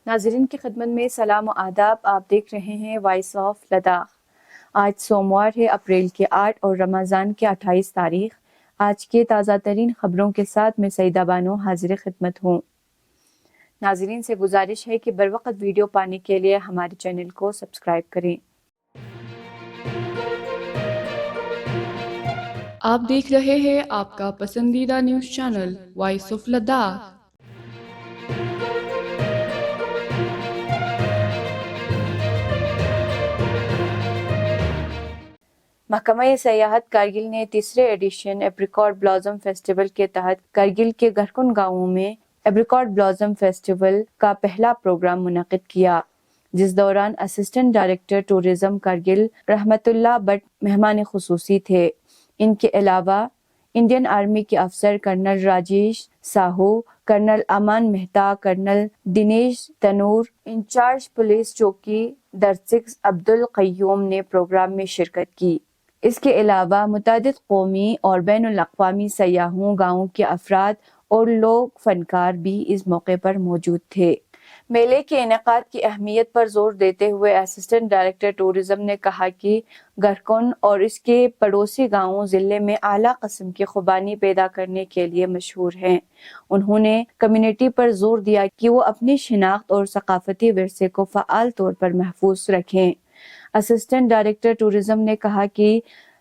ناظرین کی خدمت میں سلام و آداب. آپ دیکھ رہے ہیں وائس آف لداخ. آج سوموار ہے، اپریل کے 8 اور رمضان کے 28 تاریخ. آج کے تازہ ترین خبروں کے ساتھ میں سعیدہ بانو حاضر خدمت ہوں. ناظرین سے گزارش ہے کہ بروقت ویڈیو پانے کے لیے ہمارے چینل کو سبسکرائب کریں. آپ دیکھ رہے ہیں آپ کا پسندیدہ news channel voice of Ladakh. محکمہ سیاحت کارگل نے تیسرے ایڈیشن ایپریکاٹ بلازم فیسٹیول کے تحت کارگل کے گھرکن گاؤں میں ایپریکاٹ بلازم فیسٹیول کا پہلا پروگرام منعقد کیا، جس دوران اسسٹنٹ ڈائریکٹر ٹورزم کارگل رحمت اللہ بٹ مہمان خصوصی تھے. ان کے علاوہ انڈین آرمی کے افسر کرنل راجیش ساہو، کرنل امان مہتا، کرنل دنیش تنور، انچارج پولیس چوکی در6 عبدالقیوم نے پروگرام میں شرکت کی. اس کے علاوہ متعدد قومی اور بین الاقوامی سیاحوں، گاؤں کے افراد اور لوک فنکار بھی اس موقع پر موجود تھے. میلے کے انعقاد کی اہمیت پر زور دیتے ہوئے اسسٹنٹ ڈائریکٹر ٹورزم نے کہا کہ گھرکن اور اس کے پڑوسی گاؤں ضلع میں اعلیٰ قسم کی خوبانی پیدا کرنے کے لیے مشہور ہیں. انہوں نے کمیونٹی پر زور دیا کہ وہ اپنی شناخت اور ثقافتی ورثے کو فعال طور پر محفوظ رکھیں. اسسٹنٹ ڈائریکٹر ٹورزم نے کہا کہ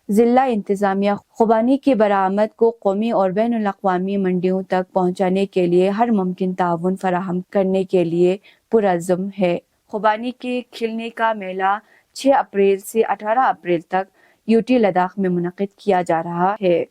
ضلع انتظامیہ خوبانی کی برآمد کو قومی اور بین الاقوامی منڈیوں تک پہنچانے کے لیے ہر ممکن تعاون فراہم کرنے کے لیے پرعزم ہے. خوبانی کے کھلنے کا میلہ 6 اپریل سے 18 اپریل تک یوٹی لداخ میں منعقد کیا جا رہا ہے.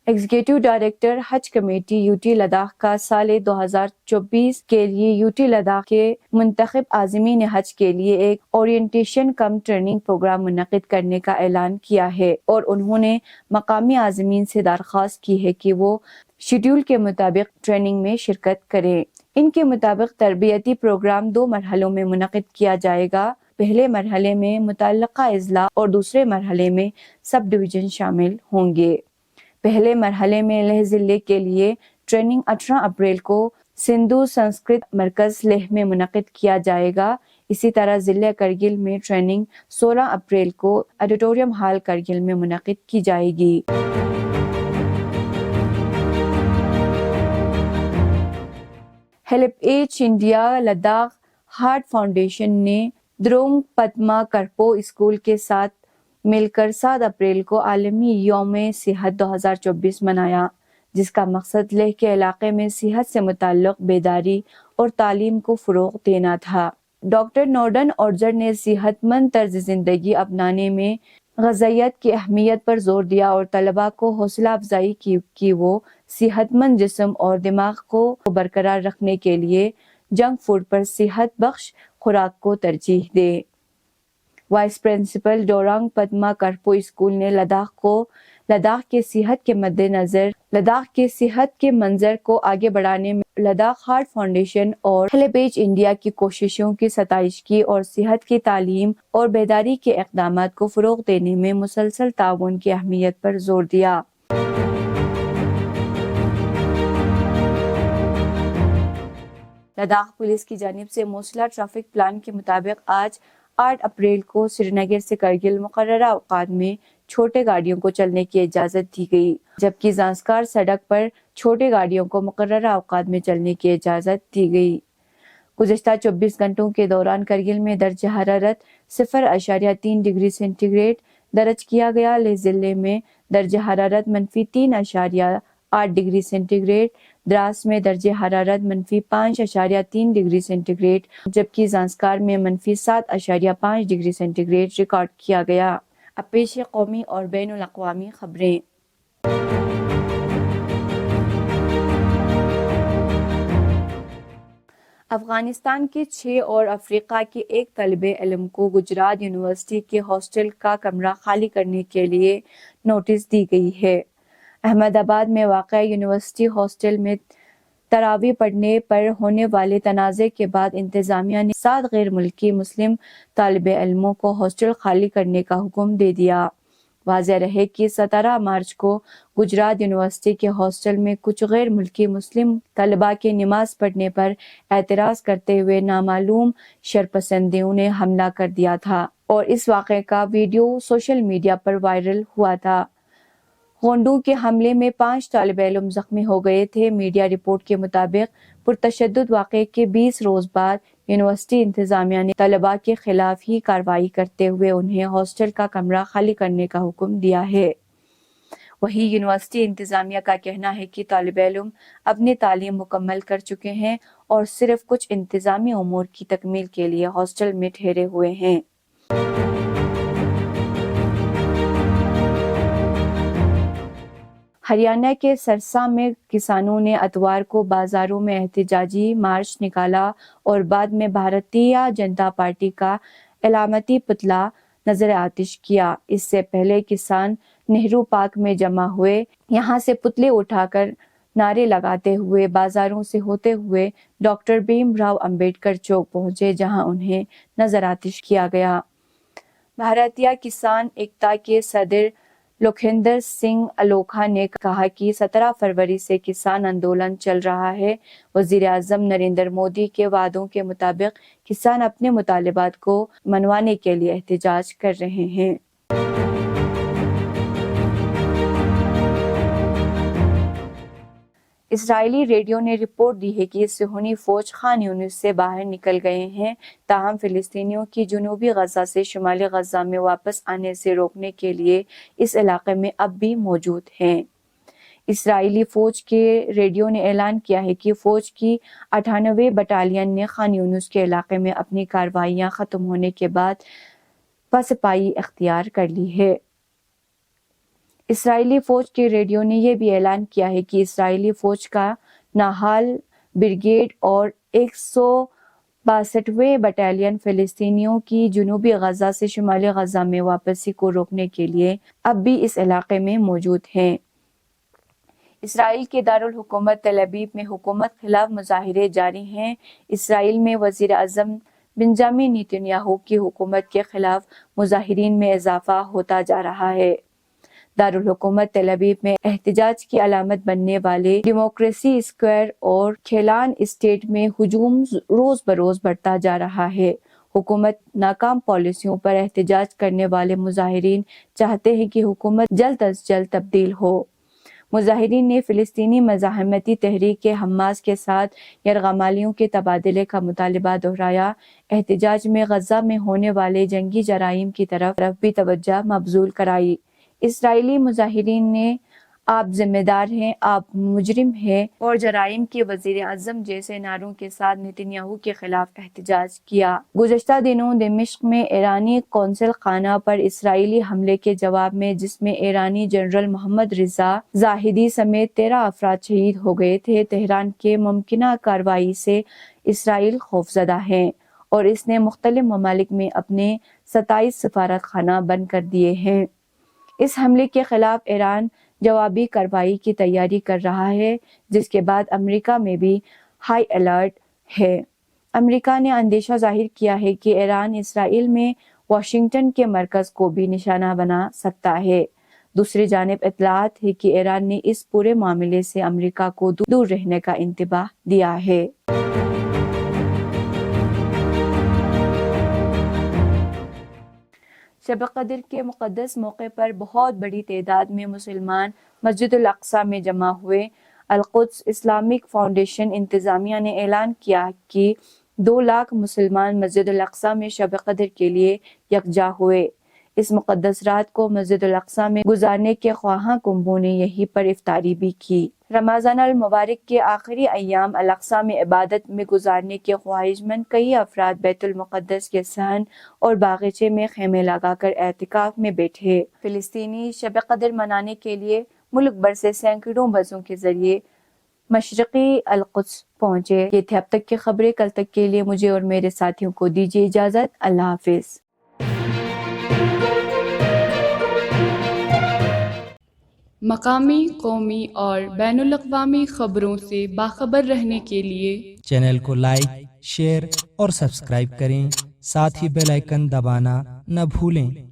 ایگزیکٹو ڈائریکٹر حج کمیٹی یوٹی لداخ کا سال 2024 کے لیے یوٹی لداخ کے منتخب عازمین حج کے لیے ایک اورینٹیشن کم ٹریننگ پروگرام منعقد کرنے کا اعلان کیا ہے، اور انہوں نے مقامی عازمین سے درخواست کی ہے کہ وہ شیڈول کے مطابق ٹریننگ میں شرکت کریں. ان کے مطابق تربیتی پروگرام 2 مرحلوں میں منعقد کیا جائے گا. پہلے مرحلے میں متعلقہ اضلاع اور دوسرے مرحلے میں سب ڈویژن شامل ہوں گے. پہلے مرحلے میں لیہ ضلع کے لیے ٹریننگ 18 اپریل کو سندھو سنسکرت مرکز لیہ میں منعقد کیا جائے گا. اسی طرح ضلع کرگل میں ٹریننگ 16 اپریل کو آڈیٹوریم ہال کرگل میں منعقد کی جائے گی. HelpAge India Ladakh heart foundation نے درونگ پدما کرپو اسکول کے ساتھ مل کر 7 اپریل کو عالمی یوم صحت 2024 منایا، جس کا مقصد لیہ کے علاقے میں صحت سے متعلق بیداری اور تعلیم کو فروغ دینا تھا. ڈاکٹر نورڈن اورجر نے صحت مند طرز زندگی اپنانے میں غذائیت کی اہمیت پر زور دیا اور طلباء کو حوصلہ افزائی کی کہ وہ صحت مند جسم اور دماغ کو برقرار رکھنے کے لیے جنک فوڈ پر صحت بخش خوراک کو ترجیح دیں. وائس پرنسپل ڈورانگ پدما کرپو اسکول نے لداخ کے صحت کے منظر کو آگے بڑھانے میں لداخ ہارٹ فاؤنڈیشن اور ہیلپ ایج انڈیا کی کوششوں کی ستائش کی اور صحت کی تعلیم اور بیداری کے اقدامات کو فروغ دینے میں مسلسل تعاون کی اہمیت پر زور دیا. لداخ پولیس کی جانب سے موصولہ ٹریفک پلان کے مطابق آج 8 اپریل کو سری نگر سے کرگل مقررہ اوقات میں چھوٹے گاڑیوں کو چلنے کی اجازت دی گئی، جبکہ زانسکار سڑک پر چھوٹے گاڑیوں کو مقررہ اوقات میں چلنے کی اجازت دی گئی. گزشتہ 24 گھنٹوں کے دوران کرگل میں درجہ حرارت 0.3 ڈگری سینٹی گریڈ درج کیا گیا. لیہ ضلع میں درجہ حرارت -3.8 ڈگری سینٹی گریڈ، دراس میں درجہ حرارت -5.3 ڈگری سینٹی گریڈ، جبکہ زانسکار میں -7.5 ڈگری سینٹی گریڈ ریکارڈ کیا گیا. اب پیش ہے قومی اور بین الاقوامی خبریں. افغانستان کے 6 اور افریقہ کے 1 طالب علم کو گجرات یونیورسٹی کے ہاسٹل کا کمرہ خالی کرنے کے لیے نوٹس دی گئی ہے. احمد آباد میں واقع یونیورسٹی ہاسٹل میں تراویح پڑھنے پر ہونے والے تنازع کے بعد انتظامیہ نے 7 غیر ملکی مسلم طالب علموں کو ہاسٹل خالی کرنے کا حکم دے دیا. واضح رہے کہ 17 مارچ کو گجرات یونیورسٹی کے ہاسٹل میں کچھ غیر ملکی مسلم طلباء کے نماز پڑھنے پر اعتراض کرتے ہوئے نامعلوم شرپسندوں نے حملہ کر دیا تھا اور اس واقعے کا ویڈیو سوشل میڈیا پر وائرل ہوا تھا۔ ہونڈو کے حملے میں 5 طالب علم زخمی ہو گئے تھے۔ میڈیا رپورٹ کے مطابق پرتشدد واقعے کے 20 روز بعد یونیورسٹی انتظامیہ نے طلباء کے خلاف ہی کارروائی کرتے ہوئے انہیں ہاسٹل کا کمرہ خالی کرنے کا حکم دیا ہے۔ وہیں یونیورسٹی انتظامیہ کا کہنا ہے کہ طالب علم اپنی تعلیم مکمل کر چکے ہیں اور صرف کچھ انتظامی امور کی تکمیل کے لیے ہاسٹل میں ٹھہرے ہوئے ہیں۔ ہریانہ کے سرسا میں کسانوں نے اتوار کو بازاروں میں احتجاجی مارچ نکالا اور بعد میں بھارتیہ جنتا پارٹی کا علامتی پتلا نظر آتش کیا۔ اس سے پہلے کسان نہرو پارک میں جمع ہوئے، یہاں سے پتلے اٹھا کر نعرے لگاتے ہوئے بازاروں سے ہوتے ہوئے ڈاکٹر بھیم راؤ امبیڈکر چوک پہنچے، جہاں انہیں نظر آتش کیا گیا۔ بھارتیہ کسان ایکتا کے صدر لوکھیندر سنگھ الوکھا نے کہا کہ 17 فروری سے کسان آندولن چل رہا ہے۔ وزیر اعظم نریندر مودی کے وعدوں کے مطابق کسان اپنے مطالبات کو منوانے کے لیے احتجاج کر رہے ہیں۔ اسرائیلی ریڈیو نے رپورٹ دی ہے کہ صہیونی فوج خان یونس سے باہر نکل گئے ہیں، تاہم فلسطینیوں کی جنوبی غزہ سے شمالی غزہ میں واپس آنے سے روکنے کے لیے اس علاقے میں اب بھی موجود ہیں۔ اسرائیلی فوج کے ریڈیو نے اعلان کیا ہے کہ فوج کی 98ویں بٹالین نے خان یونس کے علاقے میں اپنی کارروائیاں ختم ہونے کے بعد پسپائی اختیار کر لی ہے۔ اسرائیلی فوج کے ریڈیو نے یہ بھی اعلان کیا ہے کہ اسرائیلی فوج کا ناہال بریگیڈ اور 162ویں بٹالین فلسطینیوں کی جنوبی غزہ سے شمالی غزہ میں واپسی کو روکنے کے لیے اب بھی اس علاقے میں موجود ہیں۔ اسرائیل کے دارالحکومت تل ابیب میں حکومت خلاف مظاہرے جاری ہیں۔ اسرائیل میں وزیر اعظم بنجامن نیتن یاہو کی حکومت کے خلاف مظاہرین میں اضافہ ہوتا جا رہا ہے۔ دارالحکومت تل ابیب میں احتجاج کی علامت بننے والے ڈیموکریسی اسکوائر اور کھیلان اسٹیٹ میں ہجوم روز بروز بڑھتا جا رہا ہے۔ حکومت ناکام پالیسیوں پر احتجاج کرنے والے مظاہرین چاہتے ہیں کہ حکومت جلد از جلد تبدیل ہو۔ مظاہرین نے فلسطینی مزاحمتی تحریک حماس کے ساتھ یرغمالیوں کے تبادلے کا مطالبہ دہرایا۔ احتجاج میں غزہ میں ہونے والے جنگی جرائم کی طرف بھی توجہ مبذول کرائی۔ اسرائیلی مظاہرین نے آپ ذمہ دار ہیں، آپ مجرم ہیں اور جرائم کے وزیر اعظم جیسے نعروں کے ساتھ نیتن یاہو کے خلاف احتجاج کیا۔ گزشتہ دنوں دمشق میں ایرانی قونصل خانہ پر اسرائیلی حملے کے جواب میں، جس میں ایرانی جنرل محمد رضا زاہدی سمیت 13 افراد شہید ہو گئے تھے، تہران کے ممکنہ کارروائی سے اسرائیل خوفزدہ ہے اور اس نے مختلف ممالک میں اپنے 27 سفارت خانہ بند کر دیے ہیں۔ اس حملے کے خلاف ایران جوابی کارروائی کی تیاری کر رہا ہے، جس کے بعد امریکہ میں بھی ہائی الرٹ ہے۔ امریکہ نے اندیشہ ظاہر کیا ہے کہ ایران اسرائیل میں واشنگٹن کے مرکز کو بھی نشانہ بنا سکتا ہے۔ دوسری جانب اطلاعات ہے کہ ایران نے اس پورے معاملے سے امریکہ کو دور رہنے کا انتباہ دیا ہے۔ شب قدر کے مقدس موقع پر بہت بڑی تعداد میں مسلمان مسجد الاقصی میں جمع ہوئے۔ القدس اسلامک فاؤنڈیشن انتظامیہ نے اعلان کیا کہ 2 لاکھ مسلمان مسجد الاقصی میں شب قدر کے لیے یکجا ہوئے۔ اس مقدس رات کو مسجد الاقصی میں گزارنے کے خواہاں کنبوں نے یہیں پر افطاری بھی کی۔ رمضان المبارک کے آخری ایام الاقصی میں عبادت میں گزارنے کے خواہش مند کئی افراد بیت المقدس کے صحن اور باغیچے میں خیمے لگا کر اعتکاف میں بیٹھے۔ فلسطینی شب قدر منانے کے لیے ملک بھر سے سینکڑوں بسوں کے ذریعے مشرقی القدس پہنچے۔ یہ تھے اب تک کی خبریں۔ کل تک کے لیے مجھے اور میرے ساتھیوں کو دیجیے اجازت۔ اللہ حافظ۔ مقامی، قومی اور بین الاقوامی خبروں سے باخبر رہنے کے لیے چینل کو لائک، شیئر اور سبسکرائب کریں، ساتھ ہی بیل آئیکن دبانا نہ بھولیں۔